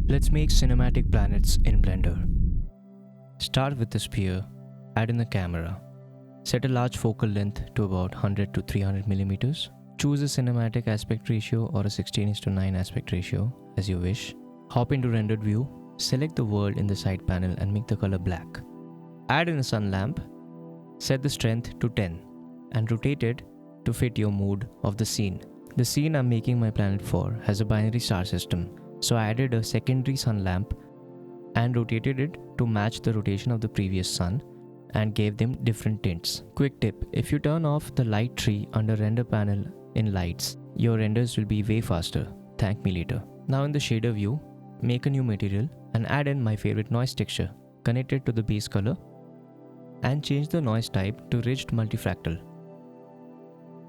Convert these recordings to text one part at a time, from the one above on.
Let's make cinematic planets in Blender. Start with the sphere, add in the camera. Set a large focal length to about 100 to 300 millimeters. Choose a cinematic aspect ratio or a 16:9 aspect ratio as you wish. Hop into rendered view, select the world in the side panel and make the color black. Add in a sun lamp, set the strength to 10 and rotate it to fit your mood of the scene. The scene I'm making my planet for has a binary star system, so I added a secondary sun lamp and rotated it to match the rotation of the previous sun and gave them different tints. Quick tip, if you turn off the light tree under render panel in lights, your renders will be way faster. Thank me later. Now in the shader view, make a new material and add in my favorite noise texture. Connect it to the base color and change the noise type to ridged multifractal.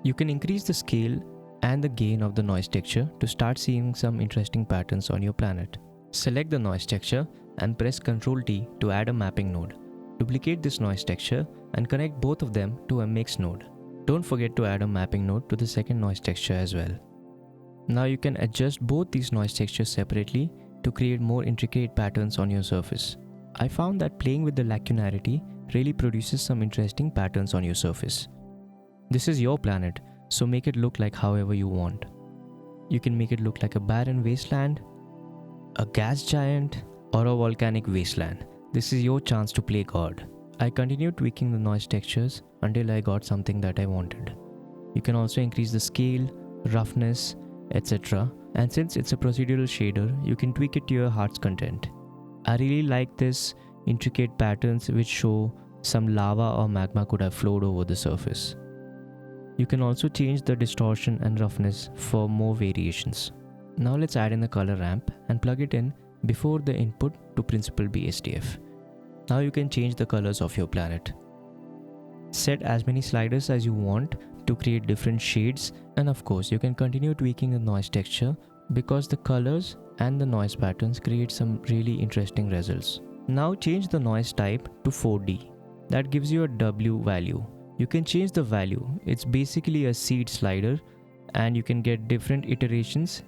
You can increase the scale and the gain of the noise texture to start seeing some interesting patterns on your planet. Select the noise texture and press Ctrl T to add a mapping node. Duplicate this noise texture and connect both of them to a mix node. Don't forget to add a mapping node to the second noise texture as well. Now you can adjust both these noise textures separately to create more intricate patterns on your surface. I found that playing with the lacunarity really produces some interesting patterns on your surface. This is your planet, so make it look like however you want. You can make it look like a barren wasteland, a gas giant, or a volcanic wasteland. This is your chance to play God. I continued tweaking the noise textures until I got something that I wanted. You can also increase the scale, roughness, etc. And since it's a procedural shader, you can tweak it to your heart's content. I really like this intricate patterns which show some lava or magma could have flowed over the surface. You can also change the distortion and roughness for more variations. Now let's add in the color ramp and plug it in before the input to Principled BSDF. Now you can change the colors of your planet. Set as many sliders as you want to create different shades, and of course you can continue tweaking the noise texture because the colors and the noise patterns create some really interesting results. Now change the noise type to 4D. That gives you a W value. You can change the value. It's basically a seed slider and you can get different iterations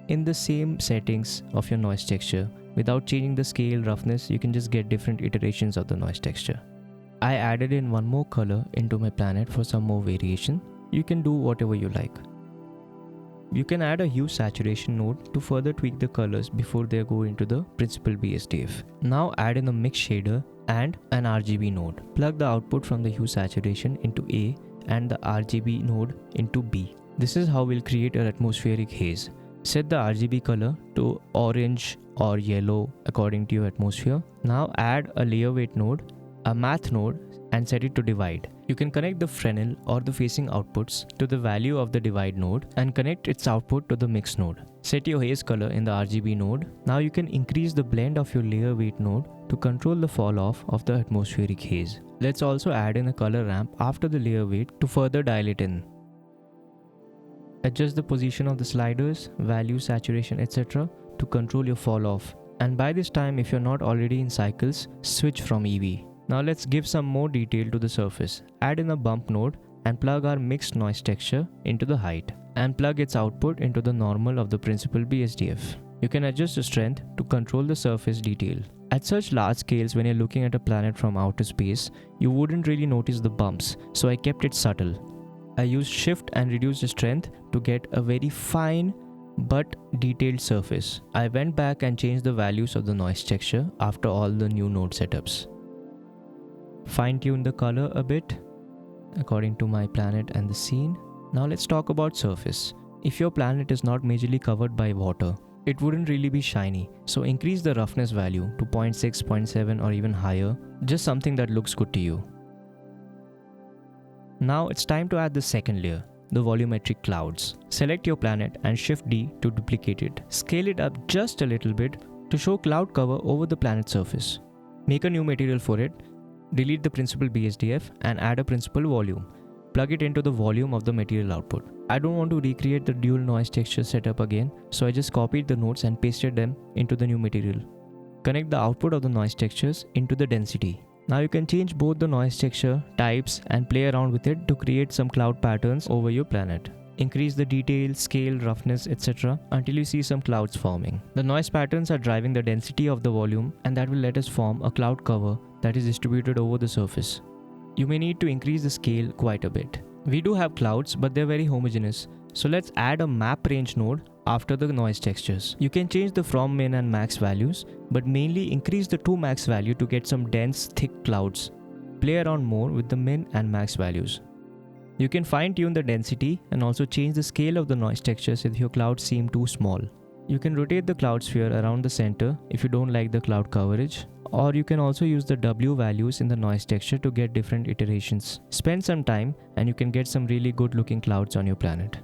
in the same settings of your noise texture. Without changing the scale, roughness, you can just get different iterations of the noise texture. I added in one more color into my planet for some more variation. You can do whatever you like. You can add a hue saturation node to further tweak the colors before they go into the Principled BSDF. Now add in a mix shader and an RGB node. Plug the output from the hue saturation into A and the RGB node into B. This is how we'll create an atmospheric haze. Set the RGB color to orange or yellow according to your atmosphere. Now add a layer weight node, a math node, and set it to divide. You can connect the Fresnel or the facing outputs to the value of the divide node and connect its output to the mix node. Set your haze color in the RGB node. Now you can increase the blend of your layer weight node to control the fall off of the atmospheric haze. Let's also add in a color ramp after the layer weight to further dial it in. Adjust the position of the sliders, value, saturation, etc. to control your fall off. And by this time, if you're not already in cycles, switch from EV. Now let's give some more detail to the surface. Add in a bump node and plug our mixed noise texture into the height and plug its output into the normal of the Principled BSDF. You can adjust the strength to control the surface detail. At such large scales, when you're looking at a planet from outer space, you wouldn't really notice the bumps, so I kept it subtle. I used shift and reduced the strength to get a very fine but detailed surface. I went back and changed the values of the noise texture after all the new node setups. Fine-tune the color a bit according to my planet and the scene. Now let's talk about surface. If your planet is not majorly covered by water, it wouldn't really be shiny, so increase the roughness value to 0.6, 0.7 or even higher, just something that looks good to you. Now it's time to add the second layer, the volumetric clouds. Select your planet and Shift D to duplicate it. Scale it up just a little bit to show cloud cover over the planet's surface. Make a new material for it, delete the Principled BSDF and add a Principled volume. Plug it into the volume of the material output. I don't want to recreate the dual noise texture setup again, so I just copied the nodes and pasted them into the new material. Connect the output of the noise textures into the density. Now you can change both the noise texture types and play around with it to create some cloud patterns over your planet. increase the detail, scale, roughness, etc. until you see some clouds forming. The noise patterns are driving the density of the volume, and that will let us form a cloud cover that is distributed over the surface. You may need to increase the scale quite a bit. We do have clouds, but they're very homogeneous. So let's add a map range node after the noise textures. You can change the from min and max values, but mainly increase the to max value to get some dense, thick clouds. Play around more with the min and max values. You can fine tune the density and also change the scale of the noise textures if your clouds seem too small. You can rotate the cloud sphere around the center if you don't like the cloud coverage, or you can also use the W values in the noise texture to get different iterations. Spend some time and you can get some really good looking clouds on your planet.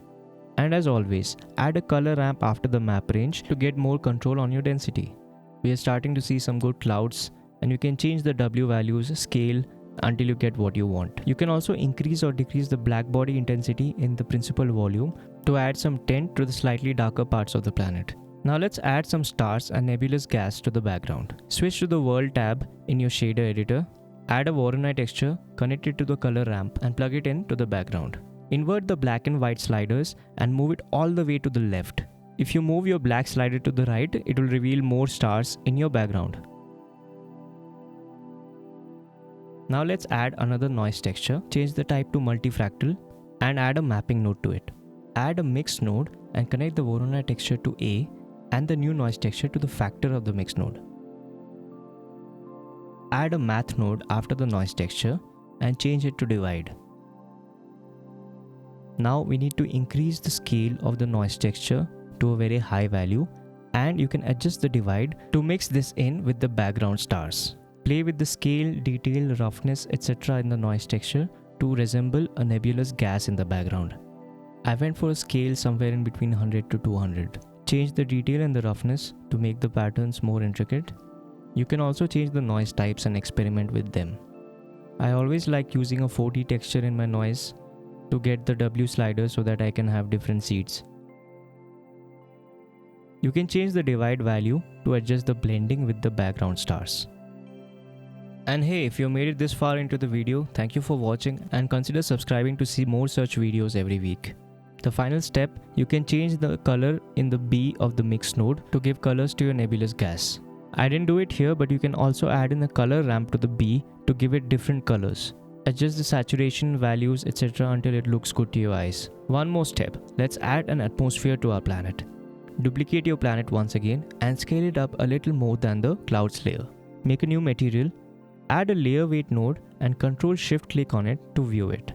And as always, add a color ramp after the map range to get more control on your density. We are starting to see some good clouds, and you can change the W values, scale, until you get what you want. You can also increase or decrease the black body intensity in the principal volume to add some tint to the slightly darker parts of the planet. Now let's add some stars and nebulous gas to the background. Switch to the World tab in your shader editor, add a Voronoi texture, connect it to the color ramp and plug it in to the background. Invert the black and white sliders and move it all the way to the left. If you move your black slider to the right, it will reveal more stars in your background. Now let's add another noise texture, change the type to multifractal and add a mapping node to it. Add a mix node and connect the Voronoi texture to A and the new noise texture to the factor of the mix node. Add a math node after the noise texture and change it to divide. Now we need to increase the scale of the noise texture to a very high value, and you can adjust the divide to mix this in with the background stars. Play with the scale, detail, roughness, etc. in the noise texture to resemble a nebulous gas in the background. I went for a scale somewhere in between 100 to 200. Change the detail and the roughness to make the patterns more intricate. You can also change the noise types and experiment with them. I always like using a 4D texture in my noise to get the W slider so that I can have different seeds. You can change the divide value to adjust the blending with the background stars. And hey, if you made it this far into the video, thank you for watching and consider subscribing to see more such videos every week. The final step, you can change the color in the B of the mix node to give colors to your nebulous gas. I didn't do it here, but you can also add in a color ramp to the B to give it different colors. Adjust the saturation values, etc. until it looks good to your eyes. One more step, let's add an atmosphere to our planet. Duplicate your planet once again and scale it up a little more than the clouds layer. Make a new material, add a layer weight node and Ctrl+Shift-click on it to view it.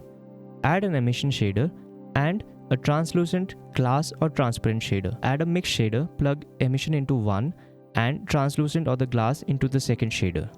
Add an emission shader and a translucent, glass or transparent shader. Add a mix shader, plug emission into one and translucent or the glass into the second shader.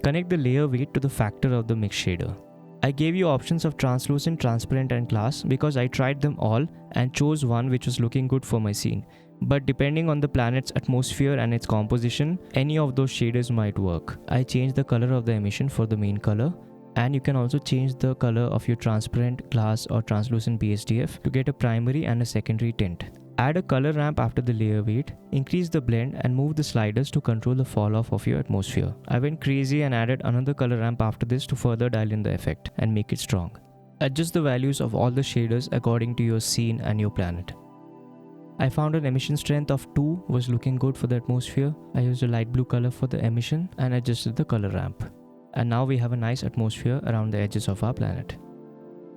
Connect the layer weight to the factor of the mix shader. I gave you options of translucent, transparent and glass because I tried them all and chose one which was looking good for my scene. But depending on the planet's atmosphere and its composition, any of those shaders might work. I changed the color of the emission for the main color, and you can also change the color of your transparent, glass or translucent BSDF to get a primary and a secondary tint. Add a color ramp after the layer weight, increase the blend and move the sliders to control the fall off of your atmosphere. I went crazy and added another color ramp after this to further dial in the effect and make it strong. Adjust the values of all the shaders according to your scene and your planet. I found an emission strength of 2 was looking good for the atmosphere. I used a light blue color for the emission and adjusted the color ramp. And now we have a nice atmosphere around the edges of our planet.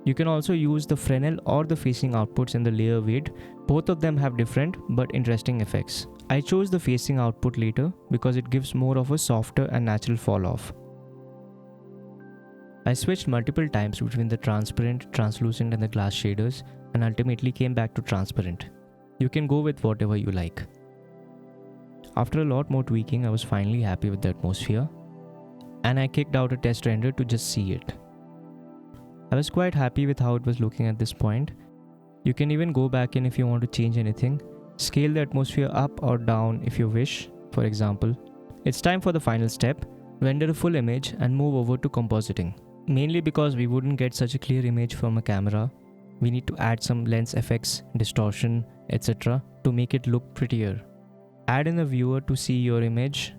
You can also use the Fresnel or the facing outputs in the layer weight. Both of them have different but interesting effects. I chose the facing output later because it gives more of a softer and natural fall off. I switched multiple times between the transparent, translucent and the glass shaders and ultimately came back to transparent. You can go with whatever you like. After a lot more tweaking, I was finally happy with the atmosphere and I kicked out a test render to just see it. I was quite happy with how it was looking at this point. You can even go back in if you want to change anything. Scale the atmosphere up or down if you wish, for example. It's time for the final step. Render a full image and move over to compositing. Mainly because we wouldn't get such a clear image from a camera, we need to add some lens effects, distortion, etc. to make it look prettier. Add in a viewer to see your image.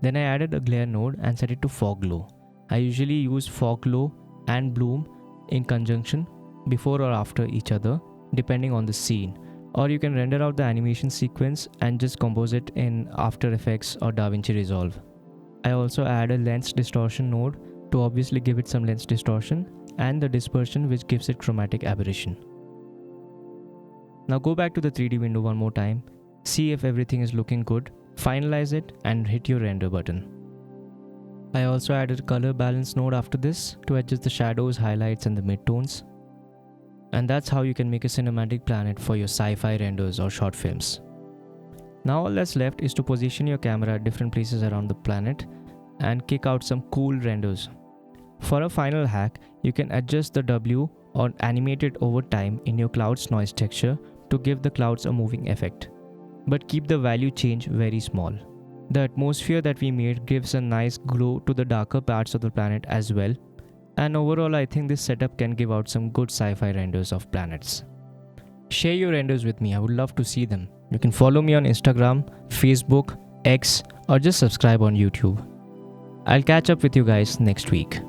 Then I added a glare node and set it to fog glow. I usually use fog glow and bloom in conjunction before or after each other. depending on the scene, or you can render out the animation sequence and just compose it in After Effects or DaVinci Resolve. I also add a lens distortion node to obviously give it some lens distortion, and the dispersion which gives it chromatic aberration. Now go back to the 3D window one more time, see if everything is looking good, finalize it and hit your render button. I also added a color balance node after this to adjust the shadows, highlights and the midtones. And that's how you can make a cinematic planet for your sci-fi renders or short films. Now all that's left is to position your camera at different places around the planet and kick out some cool renders. For a final hack, you can adjust the W or animate it over time in your cloud's noise texture to give the clouds a moving effect. But keep the value change very small. The atmosphere that we made gives a nice glow to the darker parts of the planet as well. And overall, I think this setup can give out some good sci-fi renders of planets. Share your renders with me, I would love to see them. You can follow me on Instagram, Facebook, X, or just subscribe on YouTube. I'll catch up with you guys next week.